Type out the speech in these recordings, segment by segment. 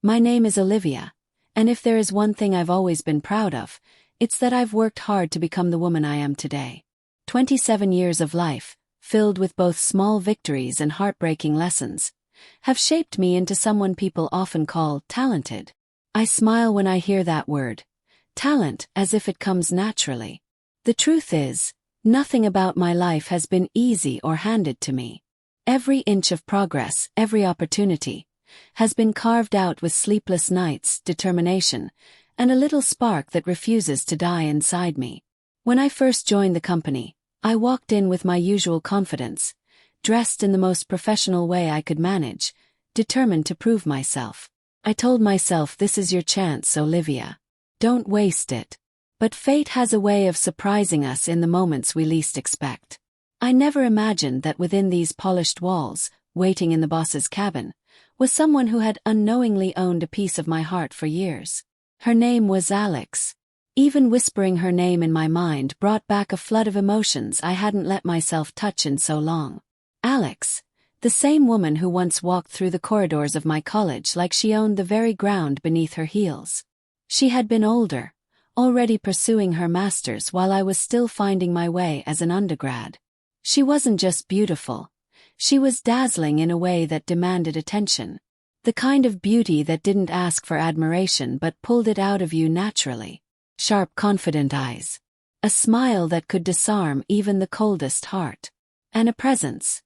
My name is Olivia, and if there is one thing I've always been proud of, it's that I've worked hard to become the woman I am today. 27 years of life, filled with both small victories and heartbreaking lessons, have shaped me into someone people often call talented. I smile when I hear that word, talent, as if it comes naturally. The truth is, nothing about my life has been easy or handed to me. Every inch of progress, every opportunity, has been carved out with sleepless nights, determination, and a little spark that refuses to die inside me. When I first joined the company, I walked in with my usual confidence, dressed in the most professional way I could manage, determined to prove myself. I told myself, this is your chance, Olivia. Don't waste it. But fate has a way of surprising us in the moments we least expect. I never imagined that within these polished walls, waiting in the boss's cabin, was someone who had unknowingly owned a piece of my heart for years. Her name was Alex. Even whispering her name in my mind brought back a flood of emotions I hadn't let myself touch in so long. Alex, the same woman who once walked through the corridors of my college like she owned the very ground beneath her heels. She had been older, already pursuing her master's while I was still finding my way as an undergrad. She wasn't just beautiful. She was dazzling in a way that demanded attention. The kind of beauty that didn't ask for admiration but pulled it out of you naturally. Sharp, confident eyes. A smile that could disarm even the coldest heart. And a presence.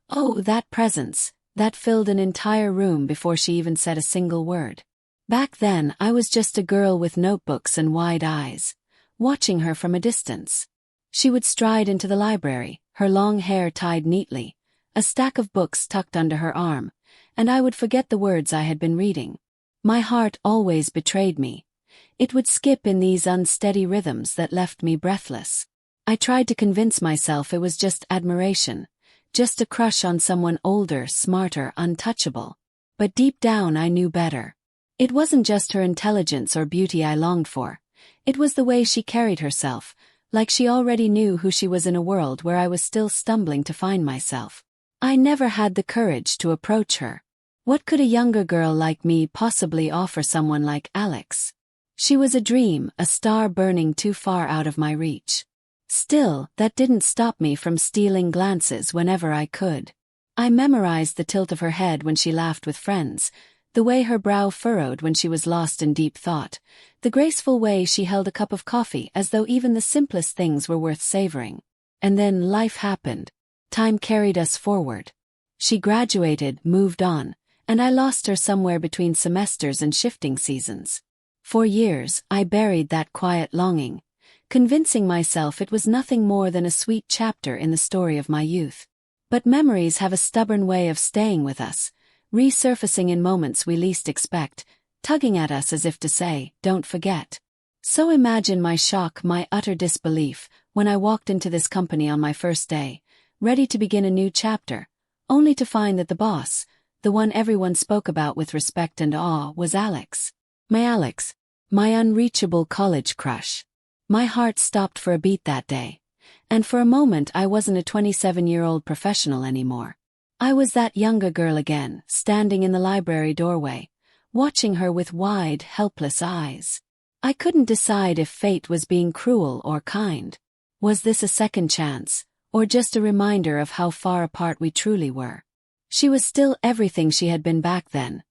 Oh, that presence, that filled an entire room before she even said a single word. Back then, I was just a girl with notebooks and wide eyes, watching her from a distance. She would stride into the library, her long hair tied neatly, a stack of books tucked under her arm, and I would forget the words I had been reading. My heart always betrayed me. It would skip in these unsteady rhythms that left me breathless. I tried to convince myself it was just admiration, just a crush on someone older, smarter, untouchable. But deep down I knew better. It wasn't just her intelligence or beauty I longed for. It was the way she carried herself, like she already knew who she was in a world where I was still stumbling to find myself. I never had the courage to approach her. What could a younger girl like me possibly offer someone like Alex? She was a dream, a star burning too far out of my reach. Still, that didn't stop me from stealing glances whenever I could. I memorized the tilt of her head when she laughed with friends, the way her brow furrowed when she was lost in deep thought, the graceful way she held a cup of coffee as though even the simplest things were worth savoring. And then life happened. Time carried us forward. She graduated, moved on, and I lost her somewhere between semesters and shifting seasons. For years, I buried that quiet longing, convincing myself it was nothing more than a sweet chapter in the story of my youth. But memories have a stubborn way of staying with us, resurfacing in moments we least expect, tugging at us as if to say, don't forget. So imagine my shock, my utter disbelief, when I walked into this company on my first day, ready to begin a new chapter, only to find that the boss, the one everyone spoke about with respect and awe, was Alex. My unreachable college crush. My heart stopped for a beat that day, and for a moment I wasn't a 27-year-old professional anymore. I was that younger girl again, standing in the library doorway, watching her with wide, helpless eyes. I couldn't decide if fate was being cruel or kind. Was this a second chance, or just a reminder of how far apart we truly were? She was still everything she had been back then.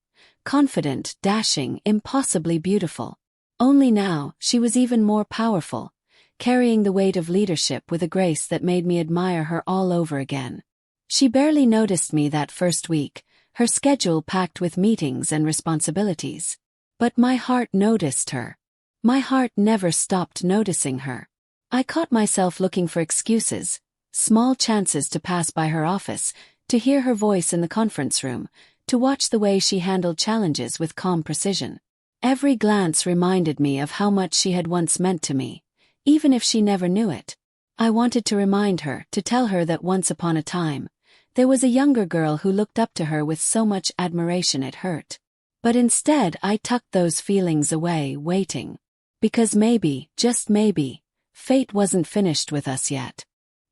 Confident, dashing, impossibly beautiful. Only now, she was even more powerful, carrying the weight of leadership with a grace that made me admire her all over again. She barely noticed me that first week, her schedule packed with meetings and responsibilities. But my heart noticed her. My heart never stopped noticing her. I caught myself looking for excuses, small chances to pass by her office, to hear her voice in the conference room, to watch the way she handled challenges with calm precision. Every glance reminded me of how much she had once meant to me, even if she never knew it. I wanted to remind her, to tell her that once upon a time, there was a younger girl who looked up to her with so much admiration it hurt. But instead I tucked those feelings away, waiting. Because maybe, just maybe, fate wasn't finished with us yet.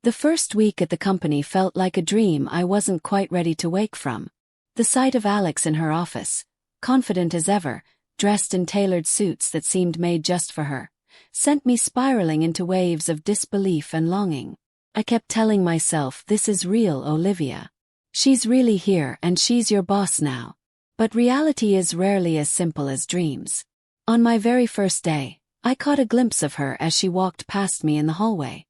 The first week at the company felt like a dream I wasn't quite ready to wake from. The sight of Alex in her office, confident as ever, dressed in tailored suits that seemed made just for her, sent me spiraling into waves of disbelief and longing. I kept telling myself, this is real, Olivia. She's really here and she's your boss now. But reality is rarely as simple as dreams. On my very first day, I caught a glimpse of her as she walked past me in the hallway.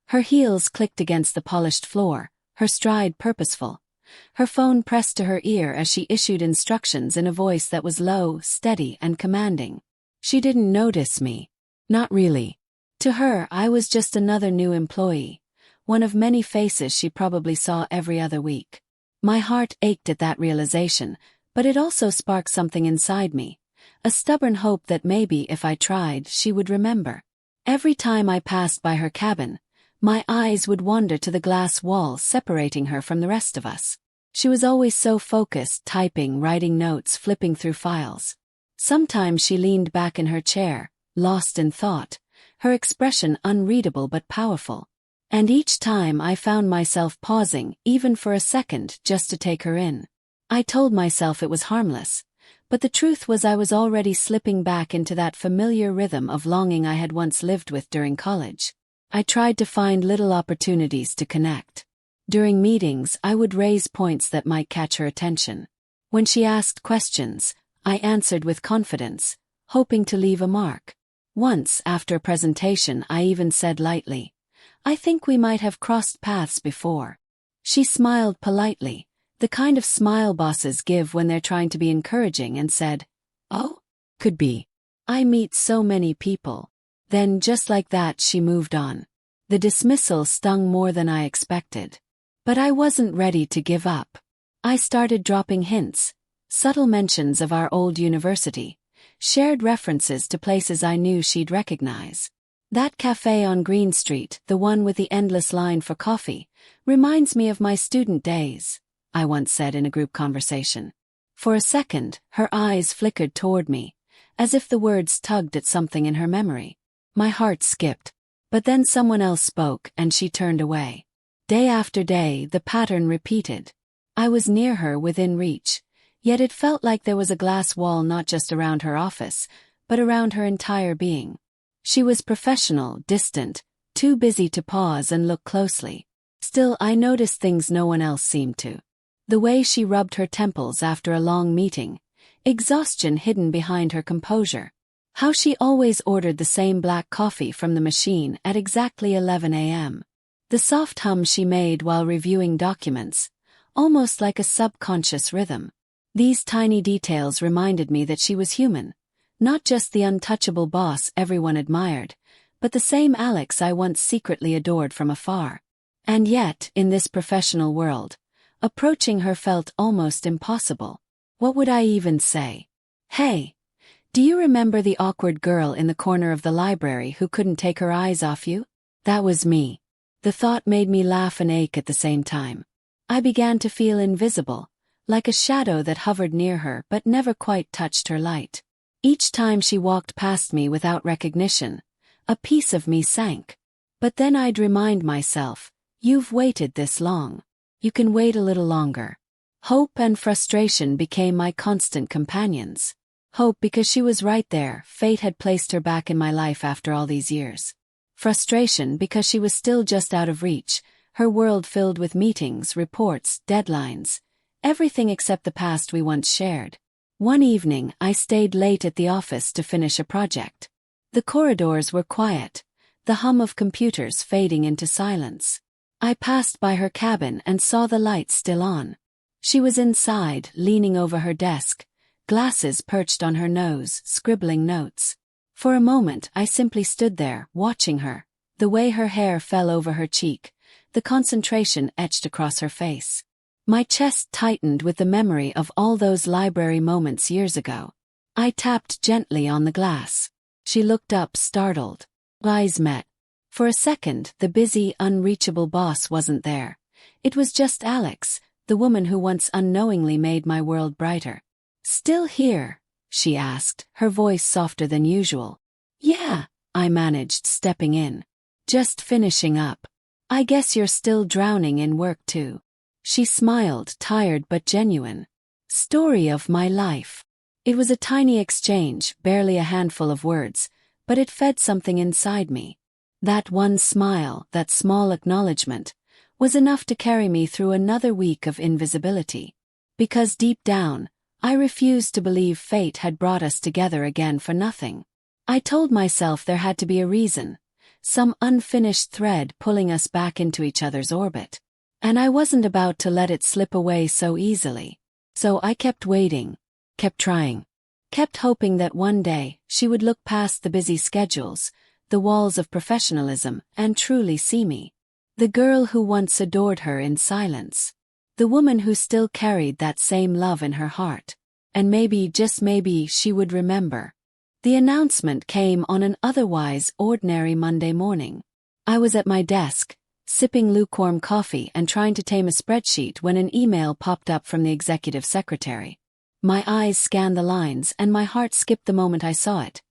Her heels clicked against the polished floor, her stride purposeful. Her phone pressed to her ear as she issued instructions in a voice that was low, steady, and commanding. She didn't notice me. Not really. To her, I was just another new employee, one of many faces she probably saw every other week. My heart ached at that realization, but it also sparked something inside me, a stubborn hope that maybe if I tried, she would remember. Every time I passed by her cabin, my eyes would wander to the glass wall separating her from the rest of us. She was always so focused, typing, writing notes, flipping through files. Sometimes she leaned back in her chair, lost in thought, her expression unreadable but powerful. And each time I found myself pausing, even for a second, just to take her in. I told myself it was harmless, but the truth was I was already slipping back into that familiar rhythm of longing I had once lived with during college. I tried to find little opportunities to connect. During meetings, I would raise points that might catch her attention. When she asked questions, I answered with confidence, hoping to leave a mark. Once, after a presentation, I even said lightly, "I think we might have crossed paths before." She smiled politely, the kind of smile bosses give when they're trying to be encouraging, and said, "Oh, could be. I meet so many people." Then, just like that, she moved on. The dismissal stung more than I expected. But I wasn't ready to give up. I started dropping hints, subtle mentions of our old university, shared references to places I knew she'd recognize. "That cafe on Green Street, the one with the endless line for coffee, reminds me of my student days," I once said in a group conversation. For a second, her eyes flickered toward me, as if the words tugged at something in her memory. My heart skipped. But then someone else spoke and she turned away. Day after day, the pattern repeated. I was near her, within reach, yet it felt like there was a glass wall not just around her office, but around her entire being. She was professional, distant, too busy to pause and look closely. Still, I noticed things no one else seemed to. The way she rubbed her temples after a long meeting, exhaustion hidden behind her composure. How she always ordered the same black coffee from the machine at exactly 11 a.m. The soft hum she made while reviewing documents, almost like a subconscious rhythm. These tiny details reminded me that she was human, not just the untouchable boss everyone admired, but the same Alex I once secretly adored from afar. And yet, in this professional world, approaching her felt almost impossible. What would I even say? "Hey, do you remember the awkward girl in the corner of the library who couldn't take her eyes off you?" That was me. The thought made me laugh and ache at the same time. I began to feel invisible, like a shadow that hovered near her but never quite touched her light. Each time she walked past me without recognition, a piece of me sank. But then I'd remind myself, "You've waited this long. You can wait a little longer." Hope and frustration became my constant companions. Hope because she was right there, fate had placed her back in my life after all these years. Frustration because she was still just out of reach, her world filled with meetings, reports, deadlines, everything except the past we once shared. One evening, I stayed late at the office to finish a project. The corridors were quiet, the hum of computers fading into silence. I passed by her cabin and saw the lights still on. She was inside, leaning over her desk, glasses perched on her nose, scribbling notes. For a moment I simply stood there, watching her, the way her hair fell over her cheek, the concentration etched across her face. My chest tightened with the memory of all those library moments years ago. I tapped gently on the glass. She looked up, startled. Eyes met. For a second, the busy, unreachable boss wasn't there. It was just Alex, the woman who once unknowingly made my world brighter. "Still here?" she asked, her voice softer than usual. "Yeah," I managed, stepping in. "Just finishing up. I guess you're still drowning in work too." She smiled, tired but genuine. "Story of my life." It was a tiny exchange, barely a handful of words, but it fed something inside me. That one smile, that small acknowledgement, was enough to carry me through another week of invisibility. Because deep down, I refused to believe fate had brought us together again for nothing. I told myself there had to be a reason, some unfinished thread pulling us back into each other's orbit. And I wasn't about to let it slip away so easily. So I kept waiting, kept trying, kept hoping that one day she would look past the busy schedules, the walls of professionalism, and truly see me. The girl who once adored her in silence. The woman who still carried that same love in her heart. And maybe, just maybe, she would remember. The announcement came on an otherwise ordinary Monday morning. I was at my desk, sipping lukewarm coffee and trying to tame a spreadsheet when an email popped up from the executive secretary. My eyes scanned the lines and my heart skipped the moment I saw it.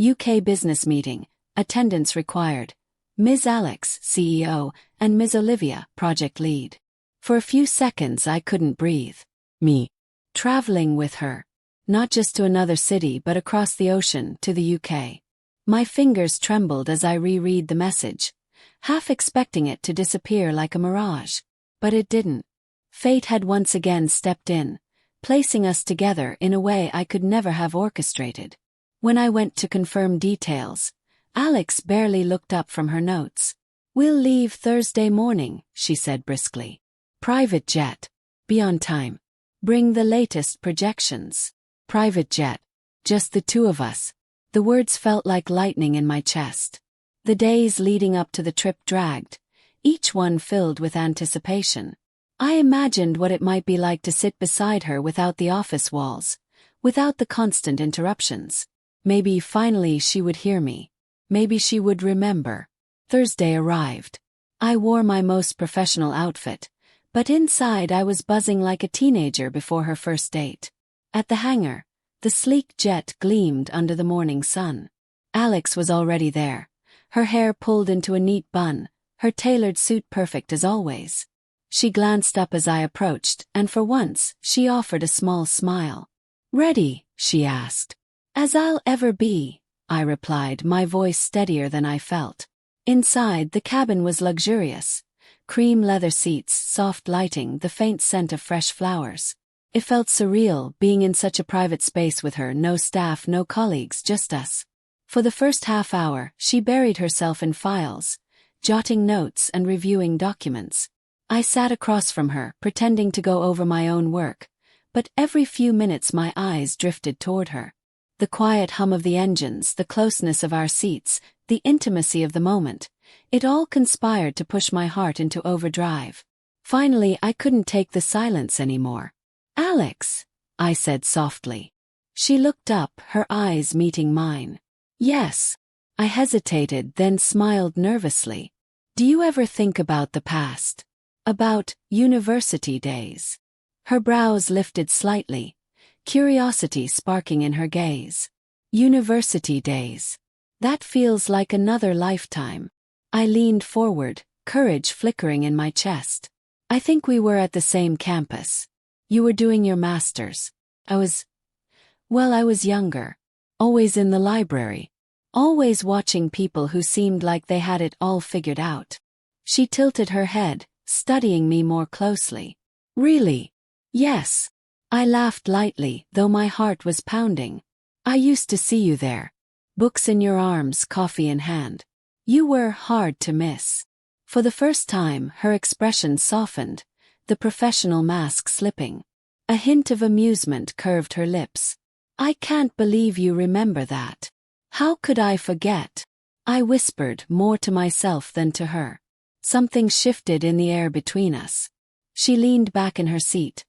UK business meeting, attendance required. Ms. Alex, CEO, and Ms. Olivia, project lead. For a few seconds I couldn't breathe. Me. Traveling with her. Not just to another city but across the ocean to the UK. My fingers trembled as I reread the message, half expecting it to disappear like a mirage. But it didn't. Fate had once again stepped in, placing us together in a way I could never have orchestrated. When I went to confirm details, Alex barely looked up from her notes. "We'll leave Thursday morning," she said briskly. "Private jet. Be on time. Bring the latest projections." Private jet. Just the two of us. The words felt like lightning in my chest. The days leading up to the trip dragged, each one filled with anticipation. I imagined what it might be like to sit beside her without the office walls, without the constant interruptions. Maybe finally she would hear me. Maybe she would remember. Thursday arrived. I wore my most professional outfit, but inside I was buzzing like a teenager before her first date. At the hangar, the sleek jet gleamed under the morning sun. Alex was already there, her hair pulled into a neat bun, her tailored suit perfect as always. She glanced up as I approached, and for once, she offered a small smile. "Ready?" she asked. "As I'll ever be," I replied, my voice steadier than I felt. Inside, the cabin was luxurious. Cream leather seats, soft lighting, the faint scent of fresh flowers. It felt surreal, being in such a private space with her, no staff, no colleagues, just us. For the first half hour, she buried herself in files, jotting notes and reviewing documents. I sat across from her, pretending to go over my own work, but every few minutes my eyes drifted toward her. The quiet hum of the engines, the closeness of our seats, the intimacy of the moment, it all conspired to push my heart into overdrive. Finally, I couldn't take the silence anymore. "Alex," I said softly. She looked up, her eyes meeting mine. "Yes." I hesitated, then smiled nervously. "Do you ever think about the past? About university days?" Her brows lifted slightly, curiosity sparking in her gaze. "University days. That feels like another lifetime." I leaned forward, courage flickering in my chest. "I think we were at the same campus. You were doing your master's. I was younger. Always in the library. Always watching people who seemed like they had it all figured out." She tilted her head, studying me more closely. "Really?" "Yes." I laughed lightly, though my heart was pounding. "I used to see you there. Books in your arms, coffee in hand. You were hard to miss." For the first time, her expression softened, the professional mask slipping. A hint of amusement curved her lips. "I can't believe you remember that. How could I forget?" I whispered, more to myself than to her. Something shifted in the air between us. She leaned back in her seat,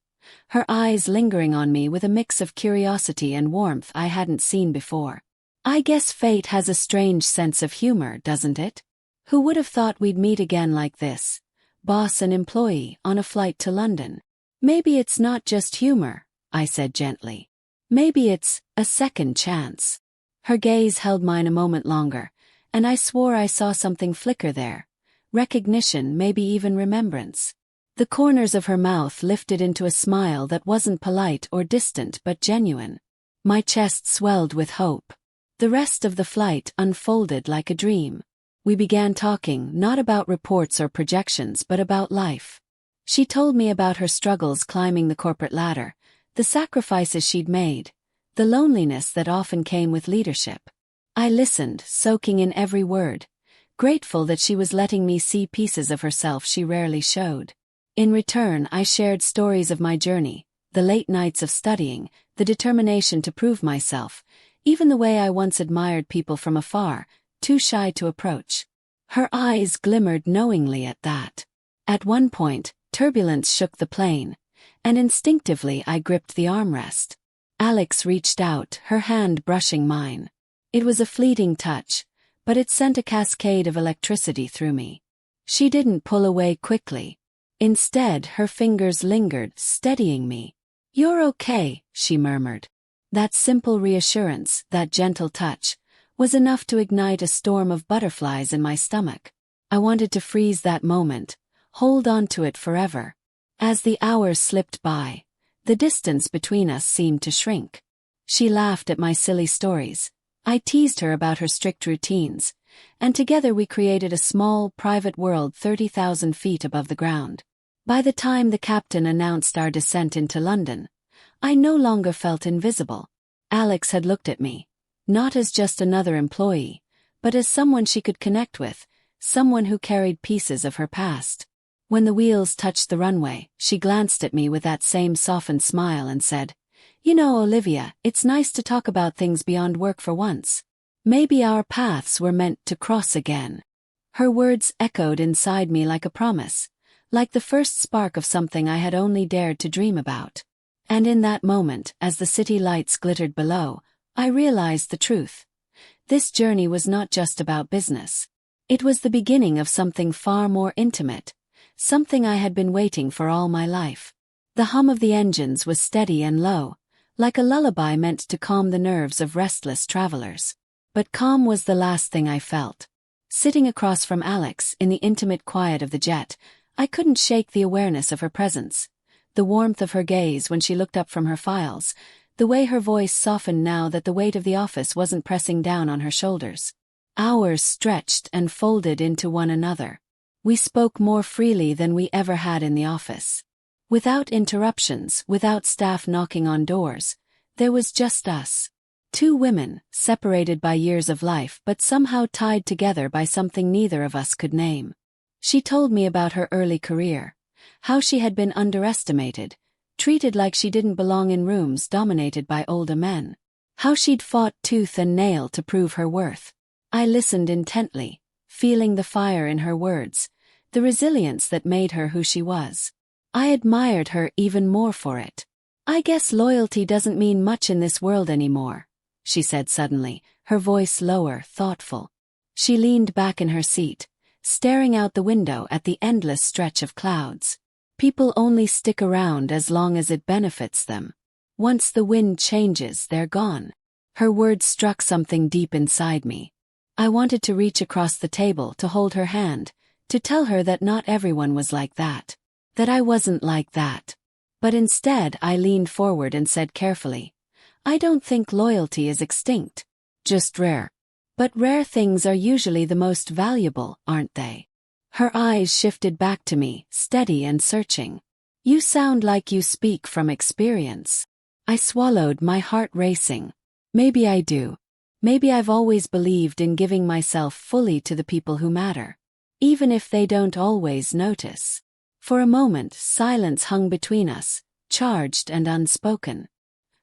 her eyes lingering on me with a mix of curiosity and warmth I hadn't seen before. "I guess fate has a strange sense of humor, doesn't it? Who would have thought we'd meet again like this? Boss and employee, on a flight to London. Maybe it's not just humor," I said gently. "Maybe it's a second chance." Her gaze held mine a moment longer, and I swore I saw something flicker there. Recognition, maybe even remembrance. The corners of her mouth lifted into a smile that wasn't polite or distant but genuine. My chest swelled with hope. The rest of the flight unfolded like a dream. We began talking not about reports or projections but about life. She told me about her struggles climbing the corporate ladder, the sacrifices she'd made, the loneliness that often came with leadership. I listened, soaking in every word, grateful that she was letting me see pieces of herself she rarely showed. In return, I shared stories of my journey, the late nights of studying, the determination to prove myself, even the way I once admired people from afar, too shy to approach. Her eyes glimmered knowingly at that. At one point, turbulence shook the plane, and instinctively I gripped the armrest. Alex reached out, her hand brushing mine. It was a fleeting touch, but it sent a cascade of electricity through me. She didn't pull away quickly. Instead, her fingers lingered, steadying me. "You're okay," she murmured. That simple reassurance, that gentle touch, was enough to ignite a storm of butterflies in my stomach. I wanted to freeze that moment, hold on to it forever. As the hours slipped by, the distance between us seemed to shrink. She laughed at my silly stories. I teased her about her strict routines, and together we created a small, private world 30,000 feet above the ground. By the time the captain announced our descent into London, I no longer felt invisible. Alex had looked at me, not as just another employee, but as someone she could connect with, someone who carried pieces of her past. When the wheels touched the runway, she glanced at me with that same softened smile and said, "You know, Olivia, it's nice to talk about things beyond work for once. Maybe our paths were meant to cross again." Her words echoed inside me like a promise, like the first spark of something I had only dared to dream about. And in that moment, as the city lights glittered below, I realized the truth. This journey was not just about business. It was the beginning of something far more intimate, something I had been waiting for all my life. The hum of the engines was steady and low, like a lullaby meant to calm the nerves of restless travelers. But calm was the last thing I felt. Sitting across from Alex, in the intimate quiet of the jet, I couldn't shake the awareness of her presence. The warmth of her gaze when she looked up from her files, the way her voice softened now that the weight of the office wasn't pressing down on her shoulders. Hours stretched and folded into one another. We spoke more freely than we ever had in the office. Without interruptions, without staff knocking on doors, there was just us. Two women, separated by years of life but somehow tied together by something neither of us could name. She told me about her early career, how she had been underestimated, treated like she didn't belong in rooms dominated by older men, how she'd fought tooth and nail to prove her worth. I listened intently, feeling the fire in her words, the resilience that made her who she was. I admired her even more for it. "I guess loyalty doesn't mean much in this world anymore," she said suddenly, her voice lower, thoughtful. She leaned back in her seat, staring out the window at the endless stretch of clouds. "People only stick around as long as it benefits them. Once the wind changes, they're gone." Her words struck something deep inside me. I wanted to reach across the table to hold her hand, to tell her that not everyone was like that I wasn't like that. But instead I leaned forward and said carefully, "I don't think loyalty is extinct, just rare. But rare things are usually the most valuable, aren't they?" Her eyes shifted back to me, steady and searching. "You sound like you speak from experience." I swallowed, my heart racing. Maybe I do. Maybe I've always believed in giving myself fully to the people who matter, even if they don't always notice. For a moment, silence hung between us, charged and unspoken.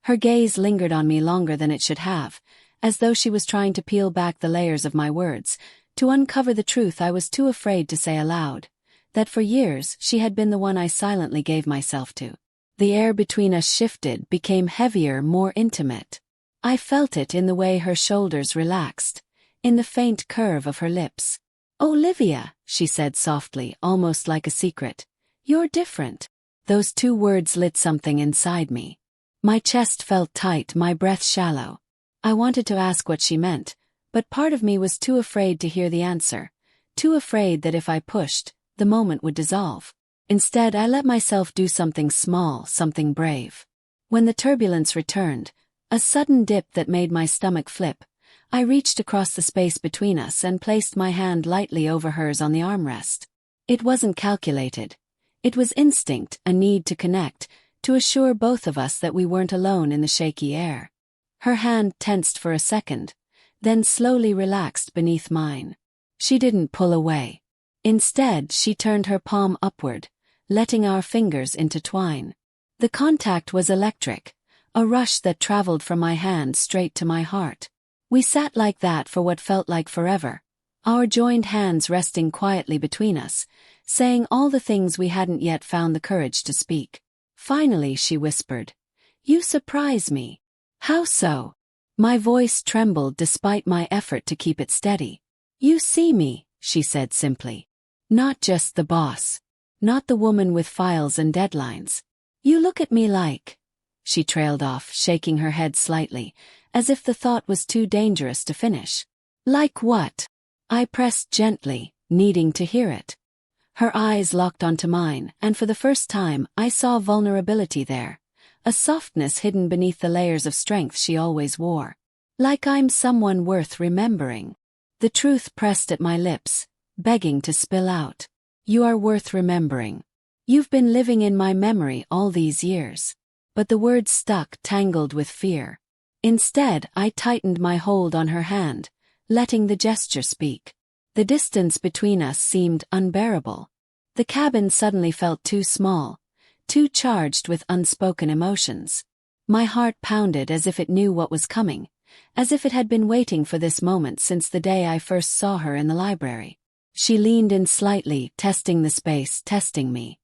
Her gaze lingered on me longer than it should have, as though she was trying to peel back the layers of my words, to uncover the truth I was too afraid to say aloud, that for years she had been the one I silently gave myself to. The air between us shifted, became heavier, more intimate. I felt it in the way her shoulders relaxed, in the faint curve of her lips. "Olivia," she said softly, almost like a secret, "you're different." Those two words lit something inside me. My chest felt tight, my breath shallow. I wanted to ask what she meant, but part of me was too afraid to hear the answer, too afraid that if I pushed, the moment would dissolve. Instead, I let myself do something small, something brave. When the turbulence returned, A sudden dip that made my stomach flip. I reached across the space between us and placed my hand lightly over hers on the armrest. It wasn't calculated. It was instinct, a need to connect, to assure both of us that we weren't alone in the shaky air. Her hand tensed for a second, then slowly relaxed beneath mine. She didn't pull away. Instead, she turned her palm upward, letting our fingers intertwine. The contact was electric, a rush that traveled from my hand straight to my heart. We sat like that for what felt like forever, our joined hands resting quietly between us, saying all the things we hadn't yet found the courage to speak. Finally, she whispered, "You surprise me." "How so?" My voice trembled despite my effort to keep it steady. "You see me," she said simply. "Not just the boss. Not the woman with files and deadlines. You look at me like—" She trailed off, shaking her head slightly, as if the thought was too dangerous to finish. "Like what?" I pressed gently, needing to hear it. Her eyes locked onto mine, and for the first time I saw vulnerability there, a softness hidden beneath the layers of strength she always wore. "Like I'm someone worth remembering." The truth pressed at my lips, begging to spill out. "You are worth remembering. You've been living in my memory all these years." But the words stuck, tangled with fear. Instead, I tightened my hold on her hand, letting the gesture speak. The distance between us seemed unbearable. The cabin suddenly felt too small, too charged with unspoken emotions. My heart pounded as if it knew what was coming, as if it had been waiting for this moment since the day I first saw her in the library. She leaned in slightly, testing the space, testing me.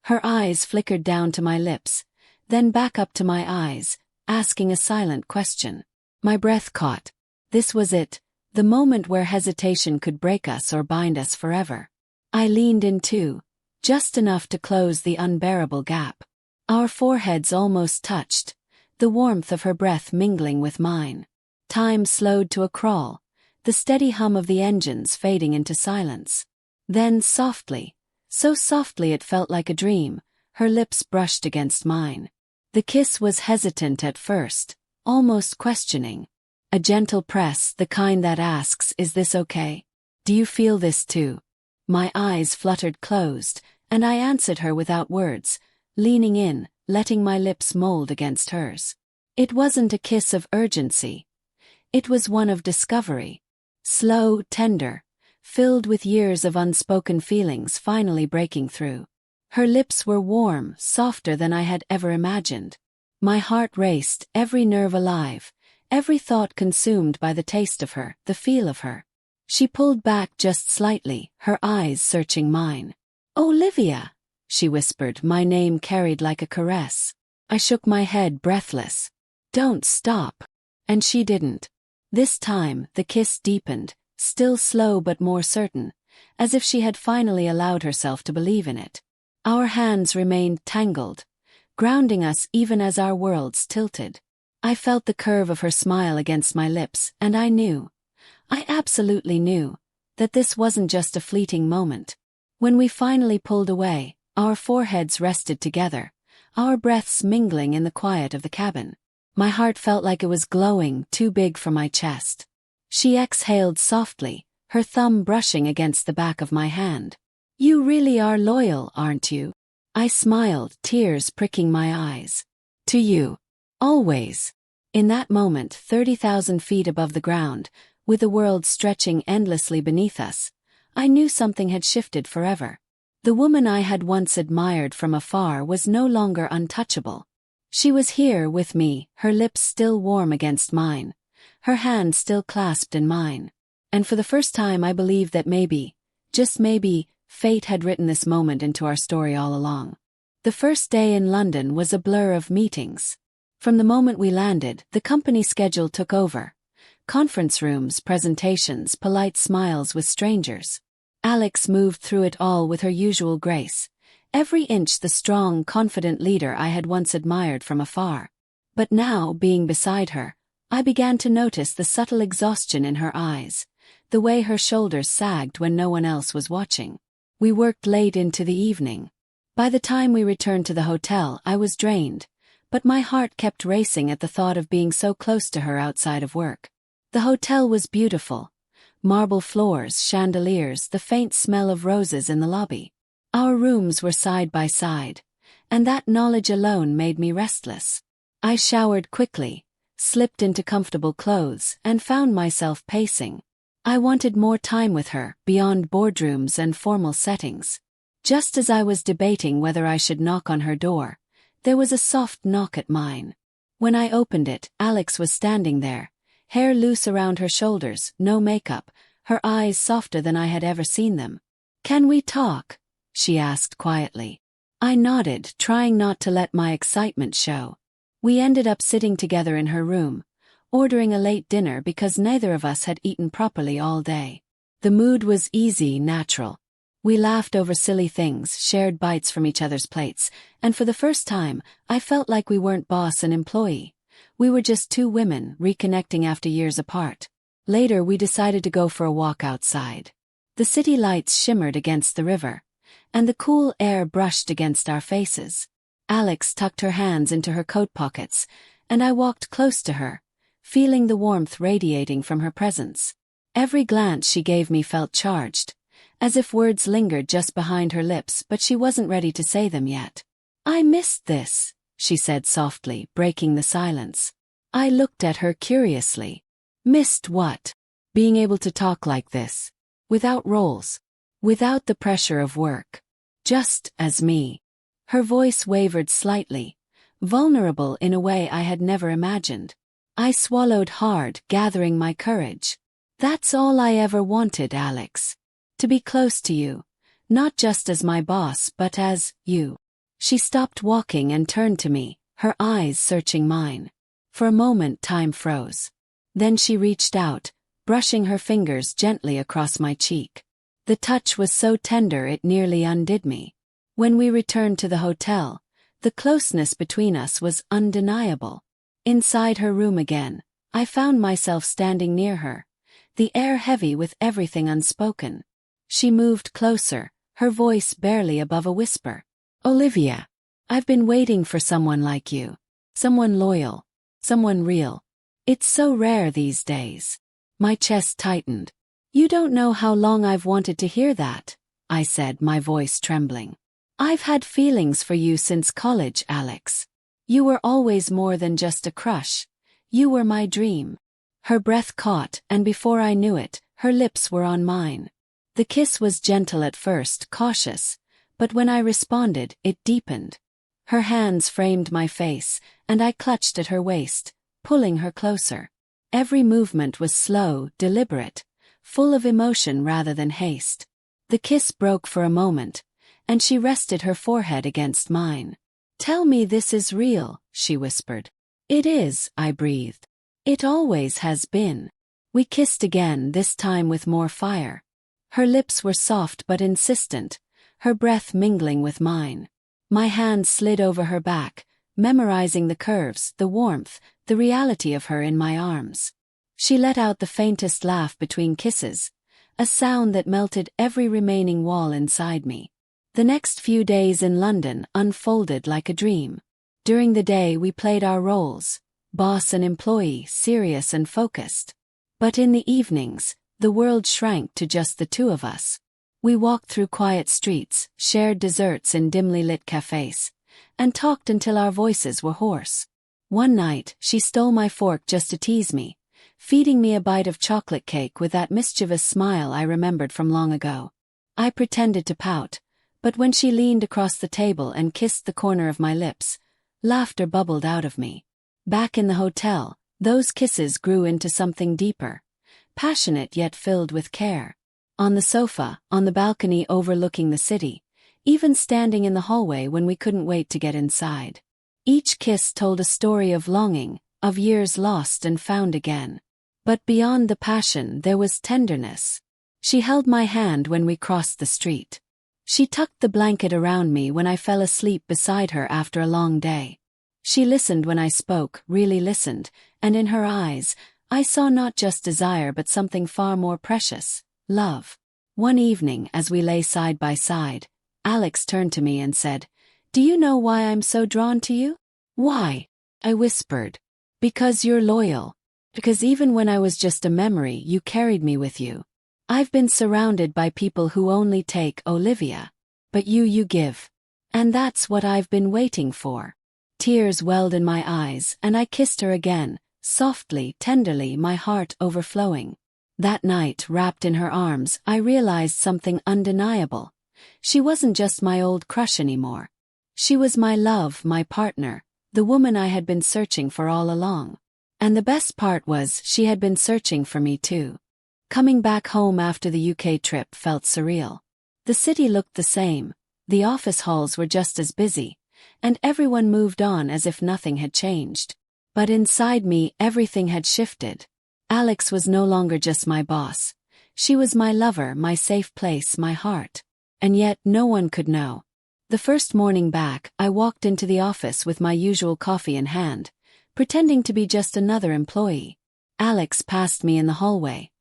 Her eyes flickered down to my lips, then back up to my eyes, asking a silent question. My breath caught. This was it, the moment where hesitation could break us or bind us forever. I leaned in too, just enough to close the unbearable gap. Our foreheads almost touched, the warmth of her breath mingling with mine. Time slowed to a crawl, the steady hum of the engines fading into silence. Then softly, so softly it felt like a dream, her lips brushed against mine. The kiss was hesitant at first, almost questioning. A gentle press, the kind that asks, "Is this okay? Do you feel this too?" My eyes fluttered closed, and I answered her without words, leaning in, letting my lips mold against hers. It wasn't a kiss of urgency. It was one of discovery. Slow, tender, filled with years of unspoken feelings finally breaking through. Her lips were warm, softer than I had ever imagined. My heart raced, every nerve alive, every thought consumed by the taste of her, the feel of her. She pulled back just slightly, her eyes searching mine. "Olivia," she whispered, my name carried like a caress. I shook my head, breathless. "Don't stop." And she didn't. This time, the kiss deepened, still slow but more certain, as if she had finally allowed herself to believe in it. Our hands remained tangled, grounding us even as our worlds tilted. I felt the curve of her smile against my lips, and I knew, I absolutely knew, that this wasn't just a fleeting moment. When we finally pulled away, our foreheads rested together, our breaths mingling in the quiet of the cabin. My heart felt like it was glowing, too big for my chest. She exhaled softly, her thumb brushing against the back of my hand. "You really are loyal, aren't you?" I smiled, tears pricking my eyes. "To you. Always." In that moment, 30,000 feet above the ground, with the world stretching endlessly beneath us, I knew something had shifted forever. The woman I had once admired from afar was no longer untouchable. She was here with me, her lips still warm against mine, her hand still clasped in mine. And for the first time I believed that maybe, just maybe, fate had written this moment into our story all along. The first day in London was a blur of meetings. From the moment we landed, the company schedule took over. Conference rooms, presentations, polite smiles with strangers. Alex moved through it all with her usual grace, every inch the strong, confident leader I had once admired from afar. But now, being beside her, I began to notice the subtle exhaustion in her eyes, the way her shoulders sagged when no one else was watching. We worked late into the evening. By the time we returned to the hotel, I was drained, but my heart kept racing at the thought of being so close to her outside of work. The hotel was beautiful. Marble floors, chandeliers, the faint smell of roses in the lobby. Our rooms were side by side, and that knowledge alone made me restless. I showered quickly, slipped into comfortable clothes, and found myself pacing. I wanted more time with her, beyond boardrooms and formal settings. Just as I was debating whether I should knock on her door, there was a soft knock at mine. When I opened it, Alex was standing there, hair loose around her shoulders, no makeup, her eyes softer than I had ever seen them. "Can we talk?" she asked quietly. I nodded, trying not to let my excitement show. We ended up sitting together in her room, ordering a late dinner because neither of us had eaten properly all day. The mood was easy, natural. We laughed over silly things, shared bites from each other's plates, and for the first time, I felt like we weren't boss and employee. We were just two women, reconnecting after years apart. Later, we decided to go for a walk outside. The city lights shimmered against the river, and the cool air brushed against our faces. Alex tucked her hands into her coat pockets, and I walked close to her, feeling the warmth radiating from her presence. Every glance she gave me felt charged, as if words lingered just behind her lips, but she wasn't ready to say them yet. "I missed this," she said softly, breaking the silence. I looked at her curiously. Missed what? Being able to talk like this. Without roles. Without the pressure of work. Just as me. Her voice wavered slightly, vulnerable in a way I had never imagined. I swallowed hard, gathering my courage. "That's all I ever wanted, Alex. To be close to you. Not just as my boss, but as you." She stopped walking and turned to me, her eyes searching mine. For a moment time froze. Then she reached out, brushing her fingers gently across my cheek. The touch was so tender it nearly undid me. When we returned to the hotel, the closeness between us was undeniable. Inside her room again, I found myself standing near her, the air heavy with everything unspoken. She moved closer, her voice barely above a whisper. "Olivia, I've been waiting for someone like you. Someone loyal. Someone real. It's so rare these days." My chest tightened. "You don't know how long I've wanted to hear that," I said, my voice trembling. "I've had feelings for you since college, Alex. You were always more than just a crush. You were my dream." Her breath caught, and before I knew it, her lips were on mine. The kiss was gentle at first, cautious, but when I responded, it deepened. Her hands framed my face, and I clutched at her waist, pulling her closer. Every movement was slow, deliberate, full of emotion rather than haste. The kiss broke for a moment, and she rested her forehead against mine. "Tell me this is real," she whispered. "It is," I breathed. "It always has been." We kissed again, this time with more fire. Her lips were soft but insistent, her breath mingling with mine. My hand slid over her back, memorizing the curves, the warmth, the reality of her in my arms. She let out the faintest laugh between kisses, a sound that melted every remaining wall inside me. The next few days in London unfolded like a dream. During the day we played our roles, boss and employee, serious and focused. But in the evenings, the world shrank to just the two of us. We walked through quiet streets, shared desserts in dimly lit cafes, and talked until our voices were hoarse. One night, she stole my fork just to tease me, feeding me a bite of chocolate cake with that mischievous smile I remembered from long ago. I pretended to pout, but when she leaned across the table and kissed the corner of my lips, laughter bubbled out of me. Back in the hotel, those kisses grew into something deeper, passionate yet filled with care. On the sofa, on the balcony overlooking the city, even standing in the hallway when we couldn't wait to get inside. Each kiss told a story of longing, of years lost and found again. But beyond the passion there was tenderness. She held my hand when we crossed the street. She tucked the blanket around me when I fell asleep beside her after a long day. She listened when I spoke, really listened, and in her eyes, I saw not just desire but something far more precious, love. One evening, as we lay side by side, Alex turned to me and said, "Do you know why I'm so drawn to you?" Why? I whispered. Because you're loyal. Because even when I was just a memory, you carried me with you. I've been surrounded by people who only take Olivia. But you give. And that's what I've been waiting for. Tears welled in my eyes, and I kissed her again, softly, tenderly, my heart overflowing. That night, wrapped in her arms, I realized something undeniable. She wasn't just my old crush anymore. She was my love, my partner, the woman I had been searching for all along. And the best part was, she had been searching for me too. Coming back home after the UK trip felt surreal. The city looked the same, the office halls were just as busy, and everyone moved on as if nothing had changed. But inside me, everything had shifted. Alex was no longer just my boss. She was my lover, my safe place, my heart. And yet, no one could know. The first morning back, I walked into the office with my usual coffee in hand, pretending to be just another employee. Alex passed me in the hallway,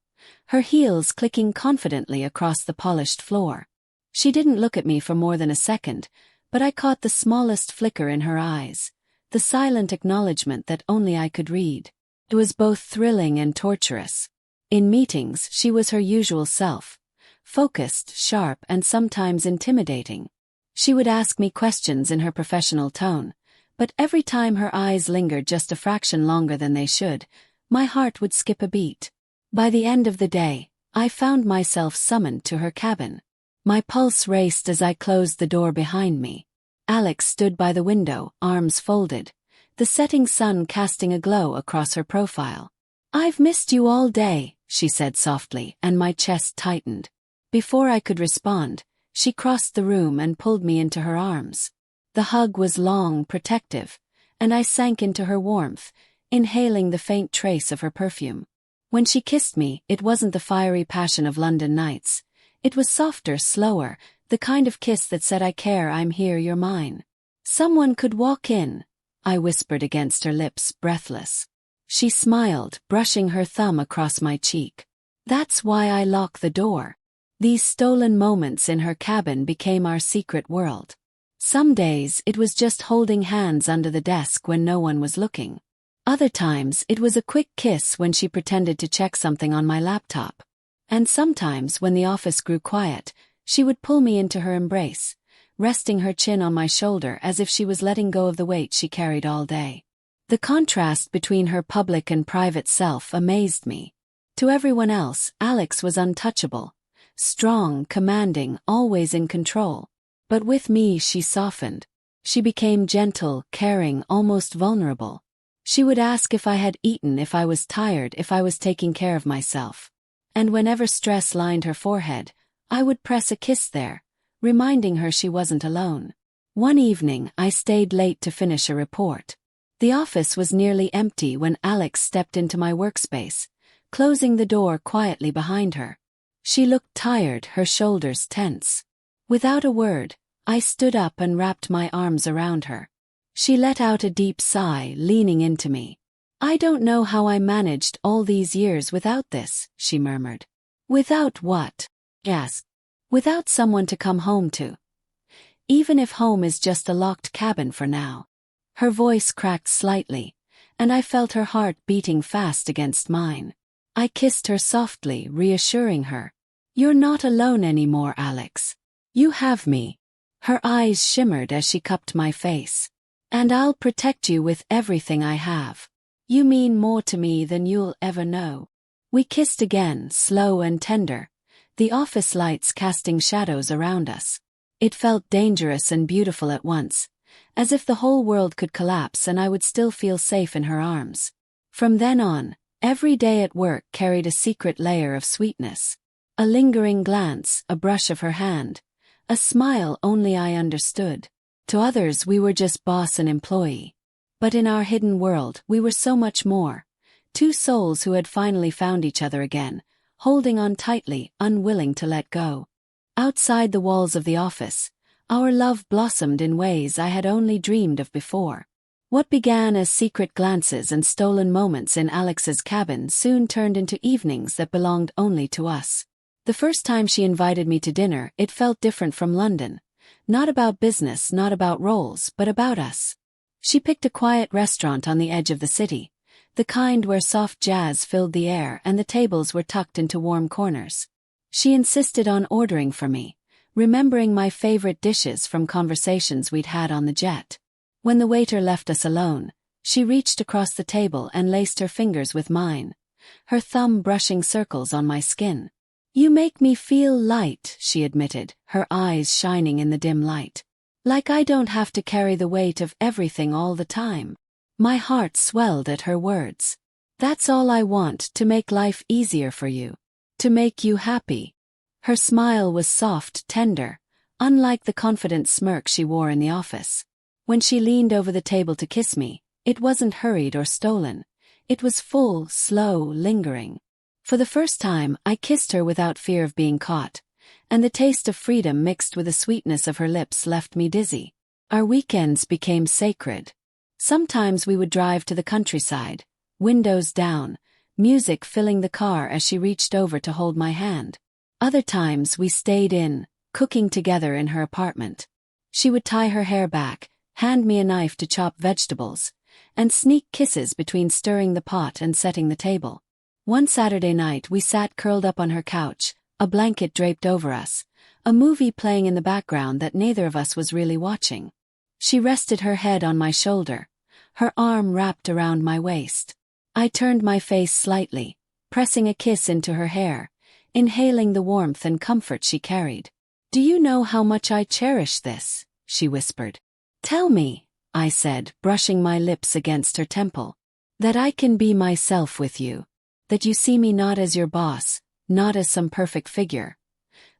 her heels clicking confidently across the polished floor. She didn't look at me for more than a second, but I caught the smallest flicker in her eyes, the silent acknowledgement that only I could read. It was both thrilling and torturous. In meetings, she was her usual self, focused, sharp, and sometimes intimidating. She would ask me questions in her professional tone, but every time her eyes lingered just a fraction longer than they should, my heart would skip a beat. By the end of the day, I found myself summoned to her cabin. My pulse raced as I closed the door behind me. Alex stood by the window, arms folded, the setting sun casting a glow across her profile. "I've missed you all day," she said softly, and my chest tightened. Before I could respond, she crossed the room and pulled me into her arms. The hug was long, protective, and I sank into her warmth, inhaling the faint trace of her perfume. When she kissed me, it wasn't the fiery passion of London nights. It was softer, slower, the kind of kiss that said, "I care, I'm here, you're mine." "Someone could walk in," I whispered against her lips, breathless. She smiled, brushing her thumb across my cheek. "That's why I lock the door." These stolen moments in her cabin became our secret world. Some days it was just holding hands under the desk when no one was looking. Other times it was a quick kiss when she pretended to check something on my laptop. And sometimes when the office grew quiet, she would pull me into her embrace, resting her chin on my shoulder as if she was letting go of the weight she carried all day. The contrast between her public and private self amazed me. To everyone else, Alex was untouchable. Strong, commanding, always in control. But with me she softened. She became gentle, caring, almost vulnerable. She would ask if I had eaten, if I was tired, if I was taking care of myself. And whenever stress lined her forehead, I would press a kiss there, reminding her she wasn't alone. One evening, I stayed late to finish a report. The office was nearly empty when Alex stepped into my workspace, closing the door quietly behind her. She looked tired, her shoulders tense. Without a word, I stood up and wrapped my arms around her. She let out a deep sigh, leaning into me. "I don't know how I managed all these years without this," she murmured. "Without what?" I asked. "Without someone to come home to. Even if home is just a locked cabin for now." Her voice cracked slightly, and I felt her heart beating fast against mine. I kissed her softly, reassuring her. "You're not alone anymore, Alex. You have me." Her eyes shimmered as she cupped my face. "And I'll protect you with everything I have. You mean more to me than you'll ever know." We kissed again, slow and tender, the office lights casting shadows around us. It felt dangerous and beautiful at once, as if the whole world could collapse and I would still feel safe in her arms. From then on, every day at work carried a secret layer of sweetness. A lingering glance, a brush of her hand, a smile only I understood. To others we were just boss and employee. But in our hidden world we were so much more. Two souls who had finally found each other again, holding on tightly, unwilling to let go. Outside the walls of the office, our love blossomed in ways I had only dreamed of before. What began as secret glances and stolen moments in Alex's cabin soon turned into evenings that belonged only to us. The first time she invited me to dinner, it felt different from London. Not about business, not about roles, but about us. She picked a quiet restaurant on the edge of the city, the kind where soft jazz filled the air and the tables were tucked into warm corners. She insisted on ordering for me, remembering my favorite dishes from conversations we'd had on the jet. When the waiter left us alone, she reached across the table and laced her fingers with mine, her thumb brushing circles on my skin. "You make me feel light," she admitted, her eyes shining in the dim light. "Like I don't have to carry the weight of everything all the time." My heart swelled at her words. "That's all I want, to make life easier for you. To make you happy." Her smile was soft, tender, unlike the confident smirk she wore in the office. When she leaned over the table to kiss me, it wasn't hurried or stolen. It was full, slow, lingering. For the first time, I kissed her without fear of being caught, and the taste of freedom mixed with the sweetness of her lips left me dizzy. Our weekends became sacred. Sometimes we would drive to the countryside, windows down, music filling the car as she reached over to hold my hand. Other times we stayed in, cooking together in her apartment. She would tie her hair back, hand me a knife to chop vegetables, and sneak kisses between stirring the pot and setting the table. One Saturday night we sat curled up on her couch, a blanket draped over us, a movie playing in the background that neither of us was really watching. She rested her head on my shoulder, her arm wrapped around my waist. I turned my face slightly, pressing a kiss into her hair, inhaling the warmth and comfort she carried. "Do you know how much I cherish this?" she whispered. "Tell me," I said, brushing my lips against her temple. "That I can be myself with you. That you see me not as your boss, not as some perfect figure,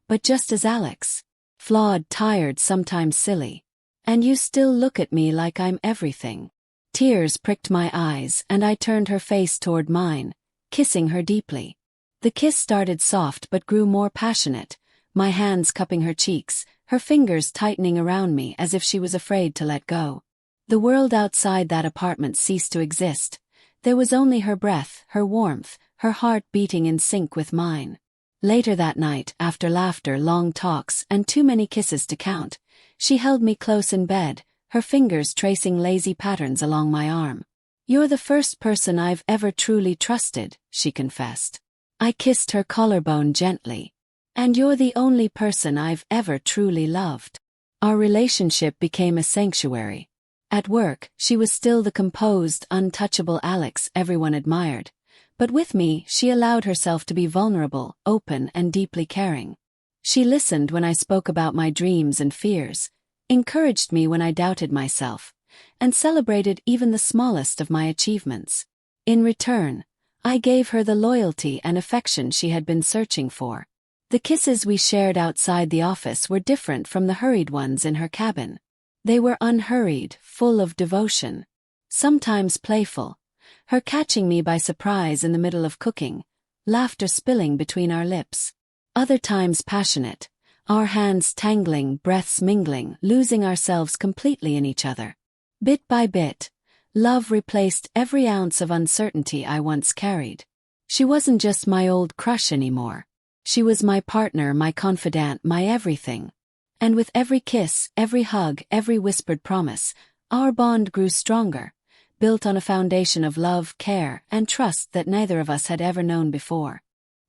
but just as Alex. Flawed, tired, sometimes silly. And you still look at me like I'm everything." Tears pricked my eyes and I turned her face toward mine, kissing her deeply. The kiss started soft but grew more passionate, my hands cupping her cheeks, her fingers tightening around me as if she was afraid to let go. The world outside that apartment ceased to exist. There was only her breath, her warmth, her heart beating in sync with mine. Later that night, after laughter, long talks, and too many kisses to count, she held me close in bed, her fingers tracing lazy patterns along my arm. "You're the first person I've ever truly trusted," she confessed. I kissed her collarbone gently. "And you're the only person I've ever truly loved." Our relationship became a sanctuary. At work, she was still the composed, untouchable Alex everyone admired. But with me, she allowed herself to be vulnerable, open, and deeply caring. She listened when I spoke about my dreams and fears, encouraged me when I doubted myself, and celebrated even the smallest of my achievements. In return, I gave her the loyalty and affection she had been searching for. The kisses we shared outside the office were different from the hurried ones in her cabin. They were unhurried, full of devotion. Sometimes playful, her catching me by surprise in the middle of cooking, laughter spilling between our lips. Other times passionate, our hands tangling, breaths mingling, losing ourselves completely in each other. Bit by bit, love replaced every ounce of uncertainty I once carried. She wasn't just my old crush anymore. She was my partner, my confidant, my everything. And with every kiss, every hug, every whispered promise, our bond grew stronger, built on a foundation of love, care, and trust that neither of us had ever known before.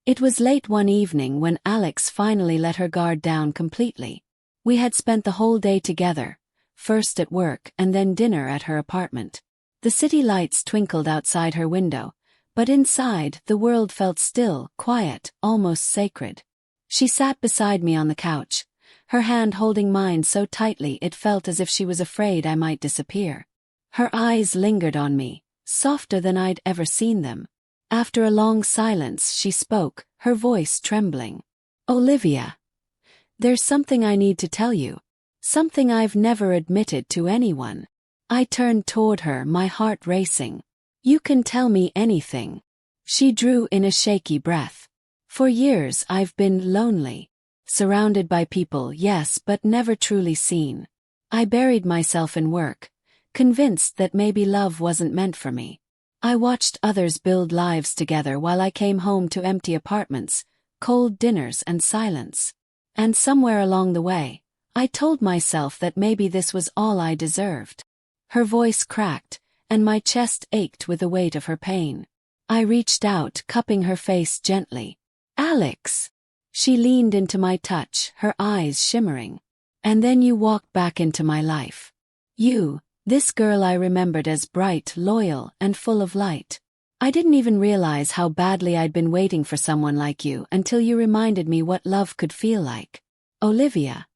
It was late one evening when Alex finally let her guard down completely. We had spent the whole day together, first at work and then dinner at her apartment. The city lights twinkled outside her window, but inside, the world felt still, quiet, almost sacred. She sat beside me on the couch, her hand holding mine so tightly it felt as if she was afraid I might disappear. Her eyes lingered on me, softer than I'd ever seen them. After a long silence, she spoke, her voice trembling. "Olivia, there's something I need to tell you. Something I've never admitted to anyone." I turned toward her, my heart racing. "You can tell me anything." She drew in a shaky breath. "For years I've been lonely. Surrounded by people, yes, but never truly seen. I buried myself in work, convinced that maybe love wasn't meant for me. I watched others build lives together while I came home to empty apartments, cold dinners and silence. And somewhere along the way, I told myself that maybe this was all I deserved. Her voice cracked, and my chest ached with the weight of her pain. I reached out, cupping her face gently. "Alex!" She leaned into my touch, her eyes shimmering. "And then you walked back into my life. This girl I remembered as bright, loyal, and full of light. I didn't even realize how badly I'd been waiting for someone like you until you reminded me what love could feel like. Olivia.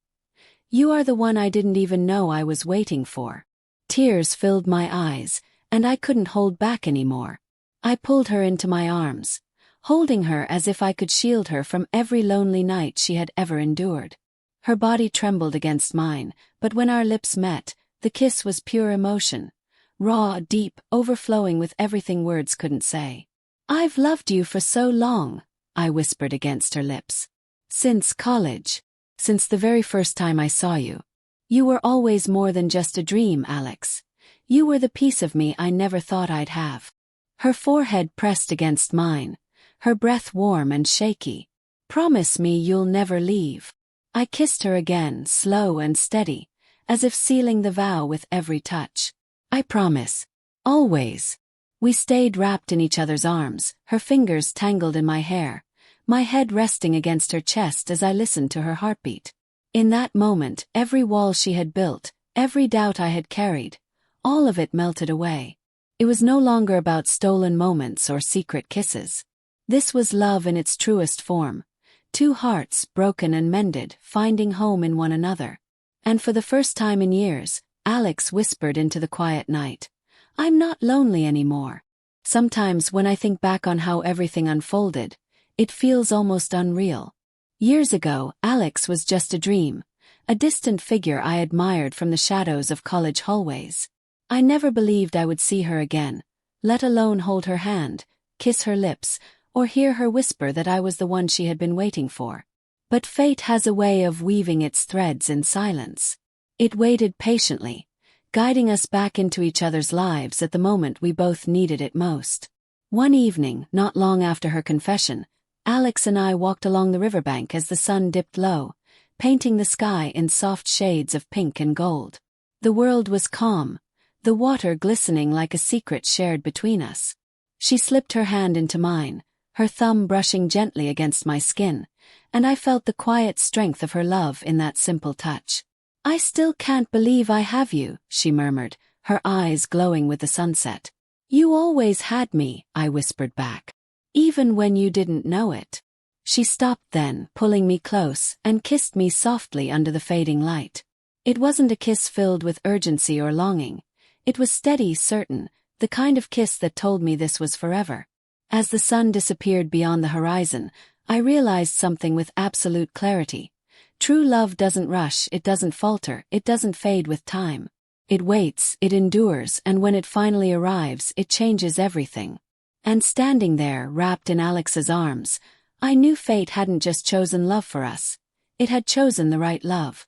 You are the one I didn't even know I was waiting for." Tears filled my eyes, and I couldn't hold back anymore. I pulled her into my arms, holding her as if I could shield her from every lonely night she had ever endured. Her body trembled against mine, but when our lips met, the kiss was pure emotion, raw, deep, overflowing with everything words couldn't say. "I've loved you for so long," I whispered against her lips. "Since college. Since the very first time I saw you. You were always more than just a dream, Alex. You were the piece of me I never thought I'd have." Her forehead pressed against mine, her breath warm and shaky. "Promise me you'll never leave." I kissed her again, slow and steady, as if sealing the vow with every touch. "I promise. Always." We stayed wrapped in each other's arms, her fingers tangled in my hair, my head resting against her chest as I listened to her heartbeat. In that moment, every wall she had built, every doubt I had carried, all of it melted away. It was no longer about stolen moments or secret kisses. This was love in its truest form. Two hearts, broken and mended, finding home in one another. And for the first time in years, Alex whispered into the quiet night, "I'm not lonely anymore." Sometimes when I think back on how everything unfolded, it feels almost unreal. Years ago, Alex was just a dream, a distant figure I admired from the shadows of college hallways. I never believed I would see her again, let alone hold her hand, kiss her lips, or hear her whisper that I was the one she had been waiting for. But fate has a way of weaving its threads in silence. It waited patiently, guiding us back into each other's lives at the moment we both needed it most. One evening, not long after her confession, Alex and I walked along the riverbank as the sun dipped low, painting the sky in soft shades of pink and gold. The world was calm, the water glistening like a secret shared between us. She slipped her hand into mine, her thumb brushing gently against my skin, and I felt the quiet strength of her love in that simple touch. "I still can't believe I have you," she murmured, her eyes glowing with the sunset. "You always had me," I whispered back. "Even when you didn't know it." She stopped then, pulling me close, and kissed me softly under the fading light. It wasn't a kiss filled with urgency or longing. It was steady, certain, the kind of kiss that told me this was forever. As the sun disappeared beyond the horizon, I realized something with absolute clarity. True love doesn't rush, it doesn't falter, it doesn't fade with time. It waits, it endures, and when it finally arrives, it changes everything. And standing there, wrapped in Alex's arms, I knew fate hadn't just chosen love for us. It had chosen the right love.